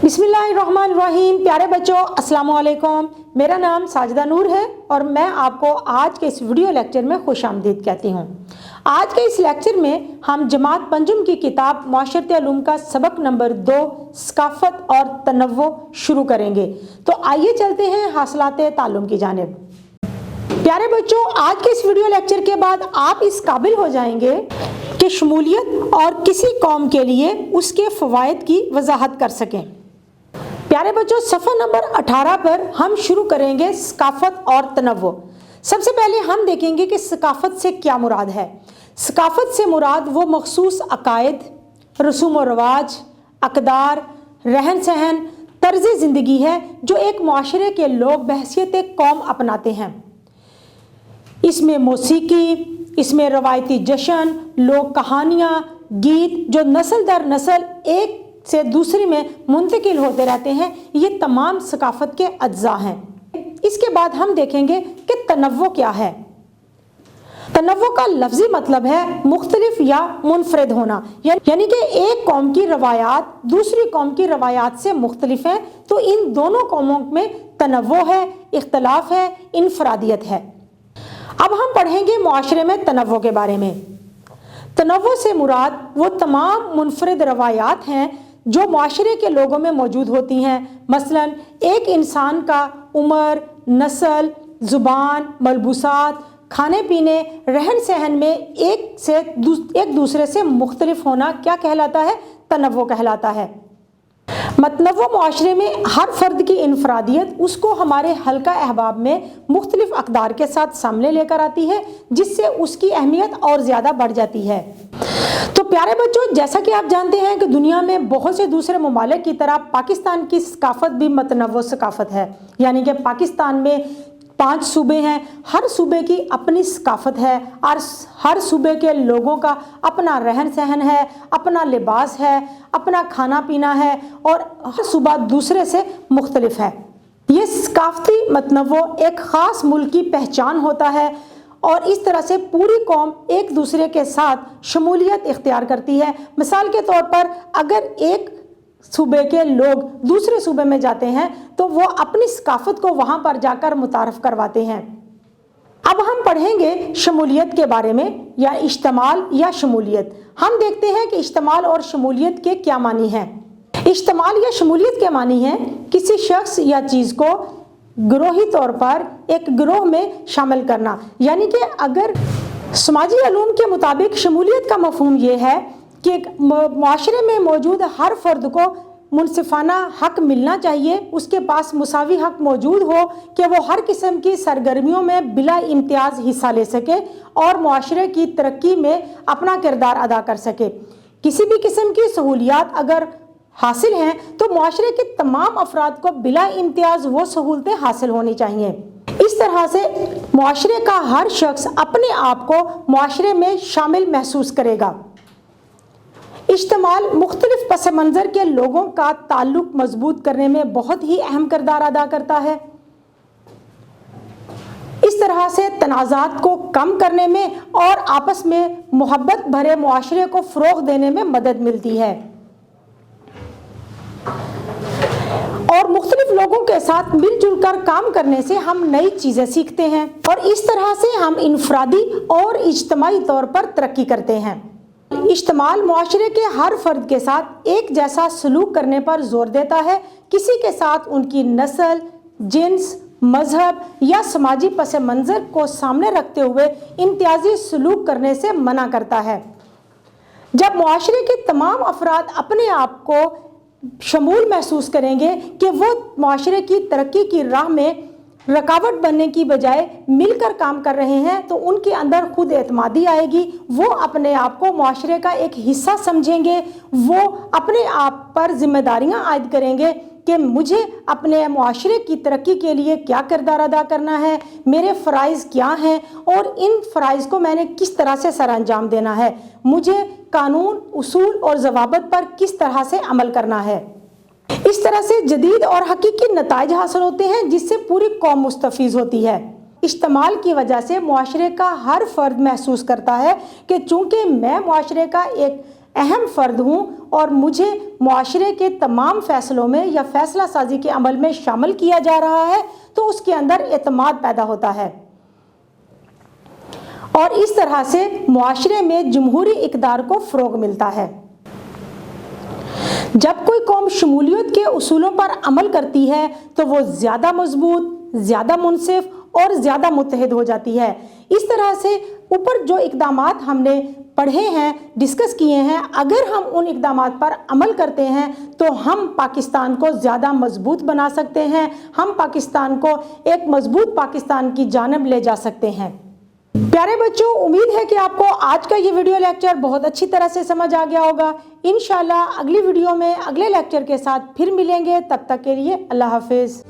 बिस्मिल्लाहिर्रहमानिर्रहीम। प्यारे बच्चों, अस्सलाम वालेकुम। मेरा नाम साजिदा नूर है और मैं आपको आज के इस वीडियो लेक्चर में खुशामदीद कहती हूँ। आज के इस लेक्चर में हम जमात पंजुम की किताब मुआशरती उलूम का सबक नंबर 2 सकाफत और तनव्वो शुरू करेंगे। तो आइए चलते हैं हासिलात ताल्लुम की जानिब। प्यारे बच्चों, आज के इस वीडियो लेक्चर के बाद आप इस काबिल हो जाएंगे कि शमूलियत और किसी कौम के लिए उसके फ़वाइद की वजाहत कर सकें। प्यारे बच्चों, सफ़ा नंबर 18 पर हम शुरू करेंगे सकाफत और तनव्वो। सबसे पहले हम देखेंगे कि सकाफत से क्या मुराद है। सकाफत से मुराद वो मखसूस अकायद, रसूम व रवाज, अक़दार, रहन सहन, तर्ज ज़िंदगी है जो एक मुआशरे के लोग बहैसियत कौम अपनाते हैं। इसमें मौसीकी, इसमें रवायती जश्न, लोक कहानियाँ, गीत जो नस्ल दर नस्ल एक से दूसरी में मुंतकिल होते रहते हैं, ये तमाम सकाफत के अज्जा हैं। इसके बाद हम देखेंगे कि तनव्वो क्या है। तनव्वो का लफ्जी मतलब है मुख्तलिफ या मुनफरिद होना, यानी कि एक कौम की रवायात दूसरी कौम की रवायात से मुख्तलिफ हैं, तो इन दोनों कौमों में तनव्वो है, इख्तलाफ है, इनफरादियत है। अब हम पढ़ेंगे मुआशरे में तनव्वो के बारे में। तनव्वो से मुराद वो तमाम मुनफरिद रवायात हैं जो मुआशरे के लोगों में मौजूद होती हैं। मसलन एक इंसान का उम्र, नस्ल, ज़ुबान, मलबूसात, खाने पीने, रहन सहन में एक दूसरे से मुख्तलिफ होना क्या कहलाता है? तनव्वो कहलाता है। मतनव्वो मुआशरे में हर फर्द की इनफरादियत उसको हमारे हल्का अहबाब में मुख्तलिफ अक़दार के साथ सामने लेकर आती है, जिससे उसकी अहमियत और ज़्यादा बढ़ जाती है। तो प्यारे बच्चों, जैसा कि आप जानते हैं कि दुनिया में बहुत से दूसरे ममालिक की तरह पाकिस्तान की सकाफत भी मतनव्वो सकाफत है, यानी कि पाकिस्तान में 5 सूबे हैं, हर सूबे की अपनी सकाफत है और हर सूबे के लोगों का अपना रहन सहन है, अपना लिबास है, अपना खाना पीना है और हर सूबा दूसरे से मुख्तलिफ है। ये सकाफती मतनव्वो एक ख़ास मुल्क की पहचान होता है और इस तरह से पूरी कौम एक दूसरे के साथ शमूलियत इख्तियार करती है। मिसाल के तौर पर अगर एक सूबे के लोग दूसरे सूबे में जाते हैं तो वो अपनी सकाफत को वहाँ पर जाकर मुतारफ़ करवाते हैं। अब हम पढ़ेंगे शमूलियत के बारे में, या इज्तिमाल या शमूलियत। हम देखते हैं कि इज्तिमाल और शमूलियत के क्या मानी हैं। इज्तिमाल या शमूलियत के मानी हैं किसी शख्स या चीज़ को ग्रोही तौर पर एक ग्रोह में शामिल करना, यानी कि अगर समाजी उलूम के मुताबिक शमूलियत का मफहूम ये है कि मुआशरे में मौजूद हर फर्द को मुनसिफाना हक मिलना चाहिए, उसके पास मुसावी हक मौजूद हो कि वो हर किस्म की सरगर्मियों में बिला इम्तियाज़ हिस्सा ले सके और मुआशरे की तरक्की में अपना किरदार अदा कर सके। किसी भी किस्म की सहूलियात अगर हासिल हैं तो मुआशरे के तमाम अफराद को बिला इम्तियाज़ वो सहूलतें हासिल होनी चाहिए। इस तरह से मुआशरे का हर शख्स अपने आप को मुआशरे में शामिल महसूस करेगा। इज्तिमाल मुख्तलिफ पस मंज़र के लोगों का ताल्लुक मजबूत करने में बहुत ही अहम किरदार अदा करता है। इस तरह से तनाज़ात को कम करने में और आपस में मोहब्बत भरे मुआशरे को फ़रोग़ देने में मदद मिलती है और मुख्तलिफ लोगों के साथ मिलजुल कर काम करने से हम नई चीज़ें सीखते हैं और इस तरह से हम इनफरादी और इज्तिमाई तौर पर तरक्की करते हैं। इज्तिमाल मुआशरे के हर फर्द के साथ एक जैसा सलूक करने पर जोर देता है, किसी के साथ उनकी नस्ल, जिन्स, मजहब या समाजी पस मंज़र को सामने रखते हुए इम्तियाजी सलूक करने से मना करता है। जब मुआशरे के तमाम अफराद अपने आप को शमूल महसूस करेंगे कि वो मुआशरे की तरक्की की राह में रकावट बनने की बजाय मिलकर काम कर रहे हैं, तो उनके अंदर खुद एतमादी आएगी, वो अपने आप को मुआशरे का एक हिस्सा समझेंगे, वो अपने आप पर जिम्मेदारियां आयद करेंगे कि मुझे अपने मुआशरे की तरक्की के लिए क्या किरदार अदा करना है, मेरे फ़राइज़ क्या हैं और इन फ़राइज़ को मैंने किस तरह से सर अंजाम देना है, मुझे कानून, उसूल और ज़वाबित पर किस तरह से अमल करना है। इस तरह से जदीद और हकीकी नताइज हासिल होते हैं जिससे पूरी कौम मुस्तफ़ीज़ होती है। इस्तेमाल की वजह से मुआशरे का हर फर्द महसूस करता है कि चूँकि मैं मुआशरे का एक اہم فرد ہوں اور مجھے معاشرے کے تمام فیصلوں میں یا فیصلہ سازی کے عمل میں شامل کیا جا رہا ہے تو اس کے اندر اعتماد پیدا ہوتا ہے اور اس طرح سے معاشرے میں جمہوری اقدار کو فروغ ملتا ہے۔ جب کوئی قوم شمولیت کے اصولوں پر عمل کرتی ہے تو وہ زیادہ مضبوط، زیادہ منصف اور زیادہ متحد ہو جاتی ہے۔ اس طرح سے اوپر جو اقدامات ہم نے پڑھے ہیں، ڈسکس کیے ہیں، اگر ہم ان اقدامات پر عمل کرتے ہیں تو ہم پاکستان کو زیادہ مضبوط بنا سکتے ہیں، ہم پاکستان کو ایک مضبوط پاکستان کی جانب لے جا سکتے ہیں۔ پیارے بچوں، امید ہے کہ آپ کو آج کا یہ ویڈیو لیکچر بہت اچھی طرح سے سمجھ آ گیا ہوگا۔ انشاءاللہ اگلی ویڈیو میں اگلے لیکچر کے ساتھ پھر ملیں گے، تب تک کے لیے اللہ حافظ۔